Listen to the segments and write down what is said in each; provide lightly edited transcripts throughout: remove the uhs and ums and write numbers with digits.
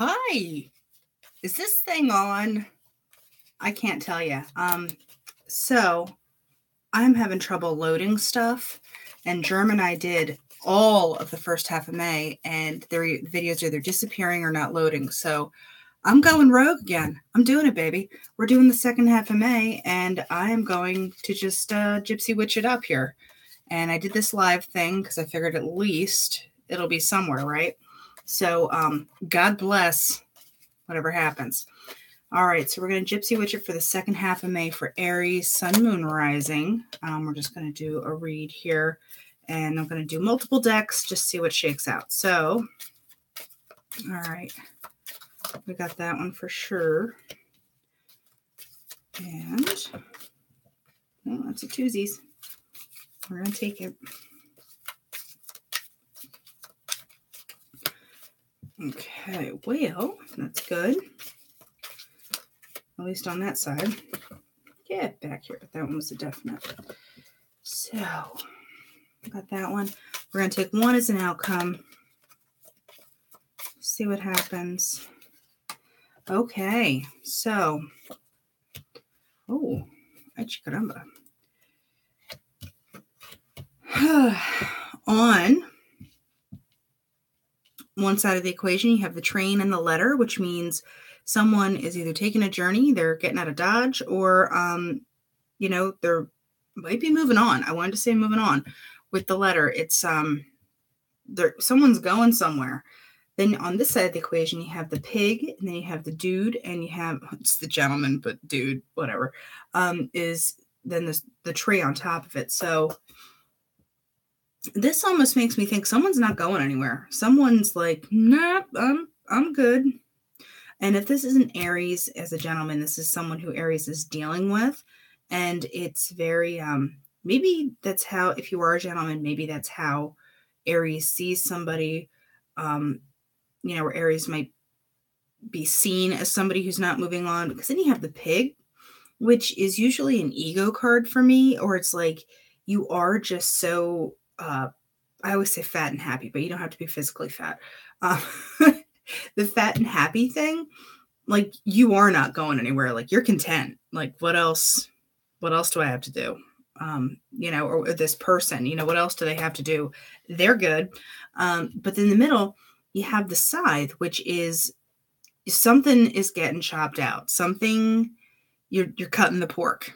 Hi, is this thing on? I can't tell you. So I'm having trouble loading stuff, and Germ and I did all of the first half of May, and their videos are either disappearing or not loading. So I'm going rogue again. I'm doing it, baby. We're doing the second half of May, and I am going to just gypsy witch it up here. And I did this live thing because I figured at least it'll be somewhere, right? So God bless whatever happens. All right, so we're going to gypsy witch it for the second half of May for Aries, Sun, Moon, Rising. We're just going to do a read here, and I'm going to do multiple decks, just see what shakes out. So, all right, we got that one for sure. And, oh, that's a twosies. We're going to take it. Okay, well, that's good. At least on that side. Get back here, but that one was a definite. So, got that one. We're going to take one as an outcome. See what happens. Okay, so, oh, ay caramba. On one side of the equation, you have the train and the letter, which means someone is either taking a journey, they're getting out of Dodge, or, they're might be moving on. I wanted to say moving on. With the letter, it's someone's going somewhere. Then on this side of the equation, you have the pig, and then you have the dude, and you have, it's the gentleman, but dude, whatever, is then the tree on top of it. So this almost makes me think someone's not going anywhere. Someone's like, nah, I'm good. And if this isn't Aries as a gentleman, this is someone who Aries is dealing with. And it's very, maybe that's how, if you are a gentleman, maybe that's how Aries sees somebody, where Aries might be seen as somebody who's not moving on. Because then you have the pig, which is usually an ego card for me, or it's like you are just so, I always say fat and happy, but you don't have to be physically fat. The fat and happy thing, like you are not going anywhere. Like you're content. Like what else do I have to do? Or this person, what else do they have to do? They're good. But in the middle, you have the scythe, which is something is getting chopped out. Something you're cutting the pork.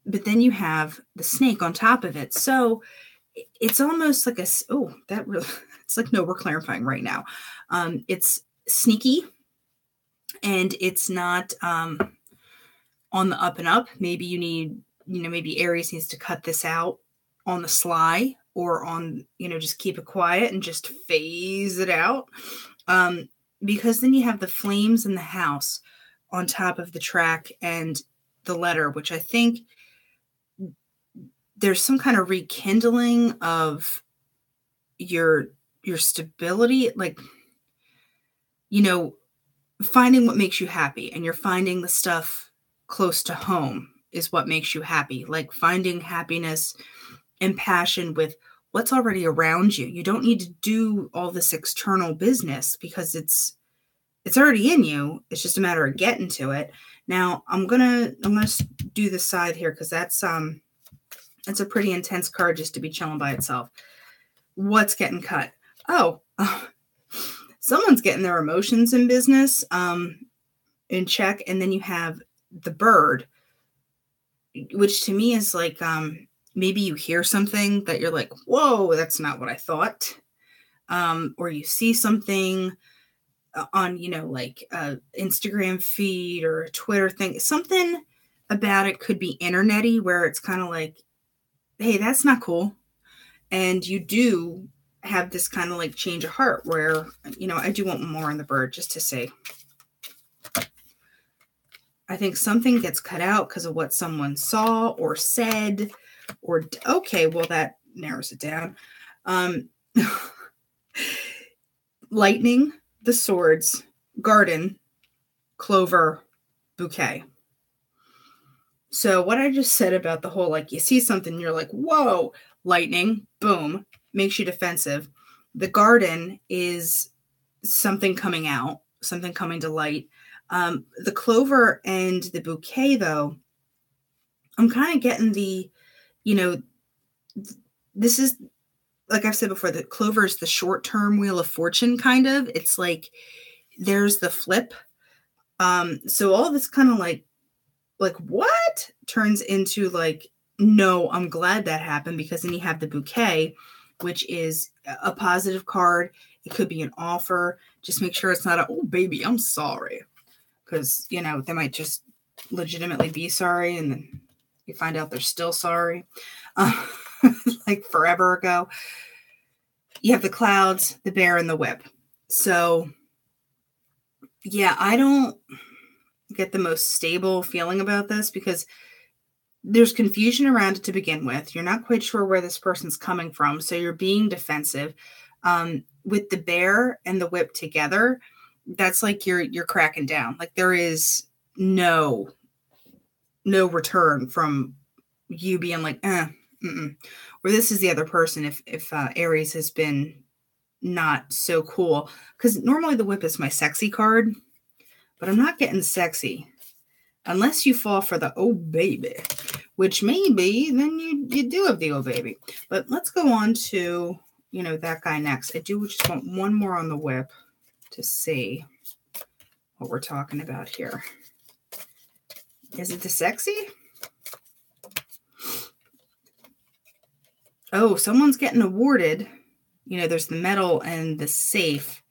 But then you have the snake on top of it. So it's almost like it's like, no, we're clarifying right now. It's sneaky, and it's not on the up and up. Maybe you need, maybe Aries needs to cut this out on the sly, or on, just keep it quiet and just phase it out. Because then you have the flames in the house on top of the track and the letter, which I think there's some kind of rekindling of your stability, like, finding what makes you happy, and you're finding the stuff close to home is what makes you happy. Like finding happiness and passion with what's already around you. You don't need to do all this external business because it's already in you. It's just a matter of getting to it. Now I'm gonna do the side here because that's a pretty intense card just to be chilling by itself. What's getting cut? Someone's getting their emotions in business in check. And then you have the bird, which to me is like, maybe you hear something that you're like, whoa, that's not what I thought. Or you see something on, like Instagram feed or a Twitter thing. Something about it could be internety, where it's kind of like, hey, that's not cool. And you do have this kind of like change of heart where, I do want more on the bird just to say, I think something gets cut out because of what someone saw or said, or, okay, well, that narrows it down. Lightning, the swords, garden, clover, bouquet. So what I just said about the whole, like, you see something, you're like, whoa, lightning, boom, makes you defensive. The garden is something coming out, something coming to light. The clover and the bouquet, though, I'm kind of getting the, you know, this is, like I've said before, the clover is the short-term wheel of fortune, kind of. It's like there's the flip. So all this kind of like what turns into like, no, I'm glad that happened, because then you have the bouquet, which is a positive card. It could be an offer. Just make sure it's not a, oh baby, I'm sorry. Because, they might just legitimately be sorry, and then you find out they're still sorry. Like forever ago. You have the clouds, the bear, and the whip. So, yeah, I don't get the most stable feeling about this, because there's confusion around it to begin with. You're not quite sure where this person's coming from, so you're being defensive. With the bear and the whip together, that's like you're cracking down. Like there is no return from you being like, or this is the other person. If Aries has been not so cool, because normally the whip is my sexy card, but I'm not getting sexy unless you fall for the oh baby, which maybe then you do have the oh baby. But let's go on to that guy next. I do just want one more on the whip to see what we're talking about here. Is it the sexy? Oh, someone's getting awarded. There's the medal and the safe.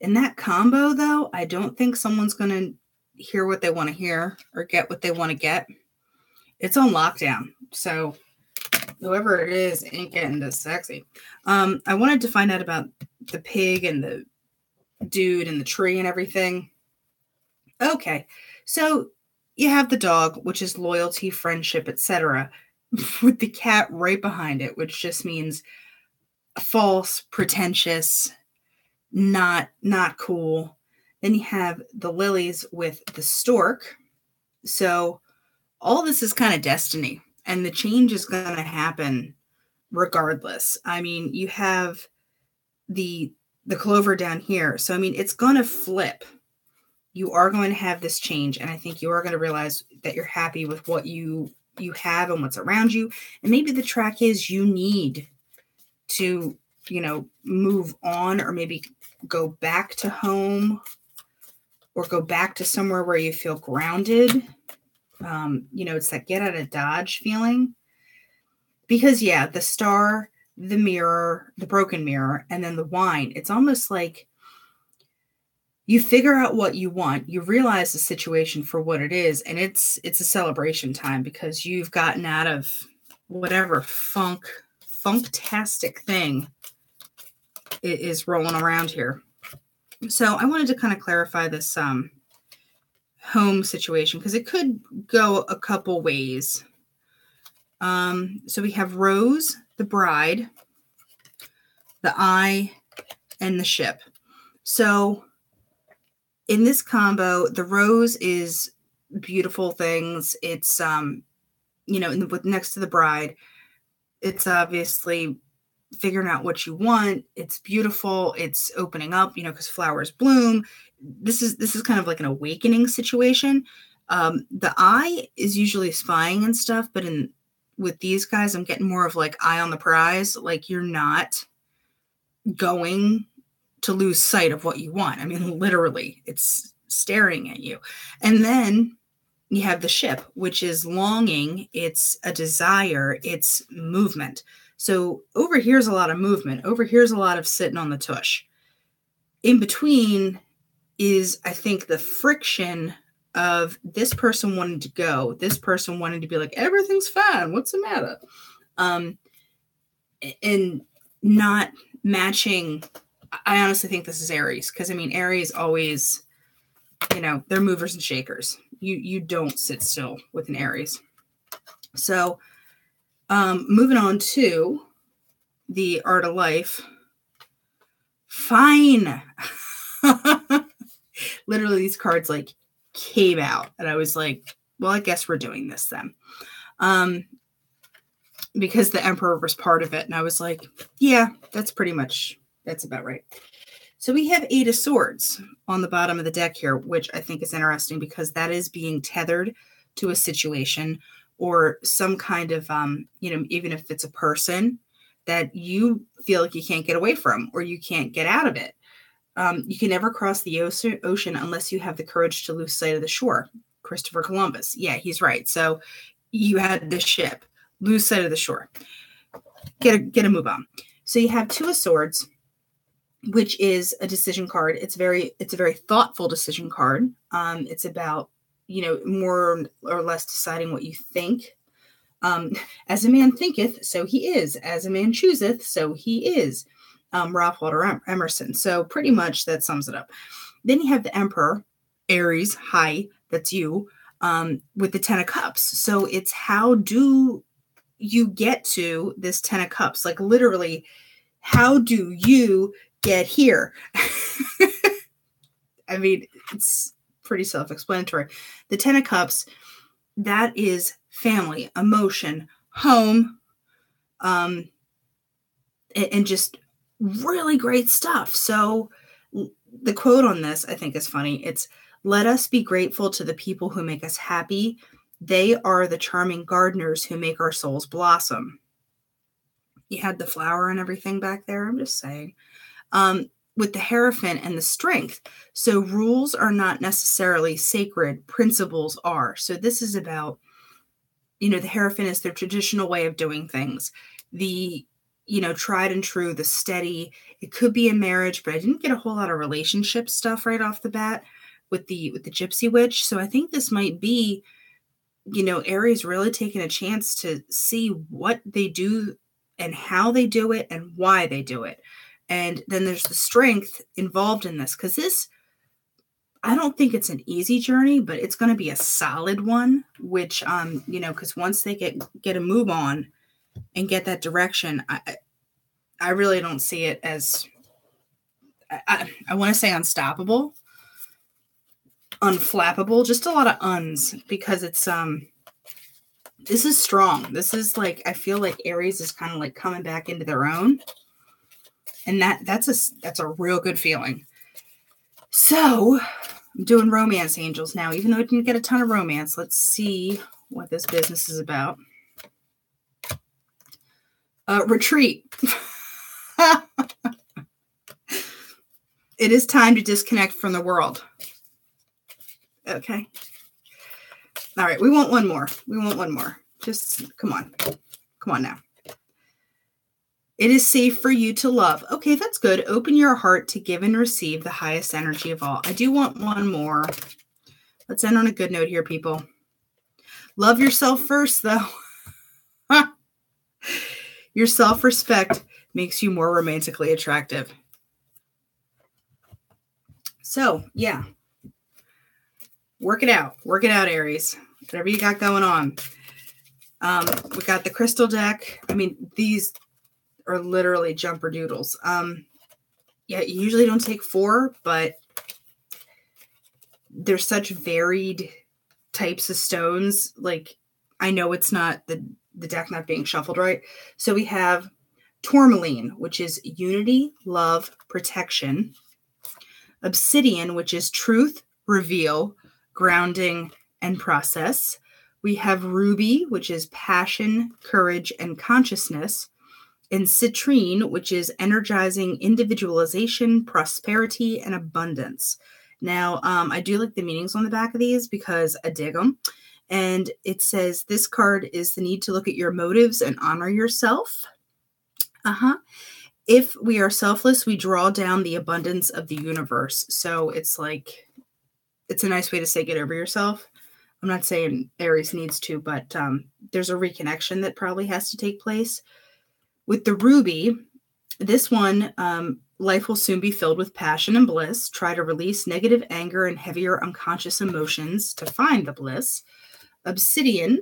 In that combo, though, I don't think someone's going to hear what they want to hear or get what they want to get. It's on lockdown. So whoever it is ain't getting this sexy. I wanted to find out about the pig and the dude and the tree and everything. Okay. So you have the dog, which is loyalty, friendship, etc., with the cat right behind it, which just means false, pretentious, not cool. Then you have the lilies with the stork. So all this is kind of destiny, and the change is going to happen regardless. I mean, you have the clover down here. So, I mean, it's going to flip. You are going to have this change, and I think you are going to realize that you're happy with what you have and what's around you. And maybe the track is you need to, move on, or maybe go back to home, or go back to somewhere where you feel grounded. It's that get out of Dodge feeling. Because, yeah, the star, the mirror, the broken mirror, and then the wine, it's almost like you figure out what you want, you realize the situation for what it is, and it's a celebration time, because you've gotten out of whatever funktastic thing is rolling around here. So I wanted to kind of clarify this home situation, because it could go a couple ways. So we have Rose, the bride, the eye, and the ship. So in this combo, the rose is beautiful things. It's, next to the bride, it's obviously figuring out what you want. It's beautiful. It's opening up, because flowers bloom. This is kind of like an awakening situation. The eye is usually spying and stuff, but with these guys, I'm getting more of like eye on the prize. Like you're not going to lose sight of what you want. I mean, literally, it's staring at you. And then you have the ship, which is longing. It's a desire. It's movement. So over here's a lot of movement. Over here's a lot of sitting on the tush. In between is, I think, the friction of this person wanting to go, this person wanting to be like, everything's fine. What's the matter? And not matching. I honestly think this is Aries, because, I mean, Aries always, they're movers and shakers. You don't sit still with an Aries. So moving on to the art of life. Fine. Literally, these cards like came out, and I was like, well, I guess we're doing this then. Because the Emperor was part of it, and I was like, yeah, that's pretty much That's about right. So we have 8 of Swords on the bottom of the deck here, which I think is interesting because that is being tethered to a situation or some kind of, even if it's a person that you feel like you can't get away from or you can't get out of it. You can never cross the ocean unless you have the courage to lose sight of the shore. Christopher Columbus. Yeah, he's right. So you had the ship, lose sight of the shore. Get a move on. So you have 2 of Swords, which is a decision card. It's a very thoughtful decision card. It's about, more or less deciding what you think. As a man thinketh, so he is. As a man chooseth, so he is. Ralph Waldo Emerson. So pretty much that sums it up. Then you have the Emperor, Aries, hi, that's you, with the 10 of Cups. So it's how do you get to this 10 of Cups? Like literally, how do you get here? I mean, it's pretty self-explanatory. The 10 of Cups, that is family, emotion, home, and just really great stuff. So the quote on this, I think, is funny. It's, "Let us be grateful to the people who make us happy. They are the charming gardeners who make our souls blossom." You had the flower and everything back there. I'm just saying. With the Hierophant and the Strength. So rules are not necessarily sacred. Principles are. So this is about, the Hierophant is their traditional way of doing things. The, tried and true, the steady. It could be a marriage, but I didn't get a whole lot of relationship stuff right off the bat with the Gypsy Witch. So I think this might be, Aries really taking a chance to see what they do and how they do it and why they do it. And then there's the strength involved in this, because this, I don't think it's an easy journey, but it's going to be a solid one, which, because once they get a move on and get that direction, I really don't see it as, I want to say unstoppable, unflappable, just a lot of uns, because it's, this is strong. This is like, I feel like Aries is kind of like coming back into their own. And that's a real good feeling. So I'm doing romance angels now, even though I didn't get a ton of romance. Let's see what this business is about. Retreat. It is time to disconnect from the world. Okay. All right. We want one more. Just come on. Come on now. It is safe for you to love. Okay, that's good. Open your heart to give and receive the highest energy of all. I do want one more. Let's end on a good note here, people. Love yourself first, though. Your self-respect makes you more romantically attractive. So, yeah. Work it out. Work it out, Aries. Whatever you got going on. We got the crystal deck. I mean, these are literally jumper doodles. Yeah, you usually don't take 4, but there's such varied types of stones. Like, I know it's not the deck not being shuffled right. So we have tourmaline, which is unity, love, protection. Obsidian, which is truth, reveal, grounding, and process. We have ruby, which is passion, courage, and consciousness. And citrine, which is energizing individualization, prosperity, and abundance. Now, I do like the meanings on the back of these because I dig them. And it says this card is the need to look at your motives and honor yourself. If we are selfless, we draw down the abundance of the universe. So it's like, it's a nice way to say get over yourself. I'm not saying Aries needs to, but there's a reconnection that probably has to take place. With the ruby, this one, life will soon be filled with passion and bliss. Try to release negative anger and heavier unconscious emotions to find the bliss. Obsidian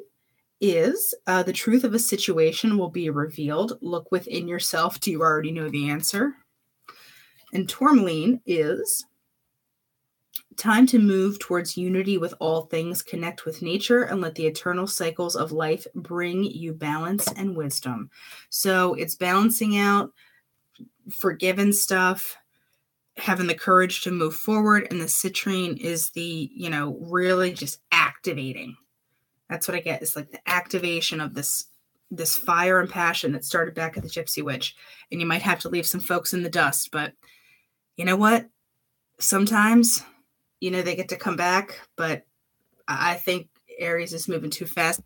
is the truth of a situation will be revealed. Look within yourself. Do you already know the answer? And tourmaline is time to move towards unity with all things, connect with nature, and let the eternal cycles of life bring you balance and wisdom. So it's balancing out, forgiven stuff, having the courage to move forward. And the citrine is the, really just activating. That's what I get. It's like the activation of this fire and passion that started back at the Gypsy Witch. And you might have to leave some folks in the dust, but you know what? Sometimes, they get to come back, but I think Aries is moving too fast.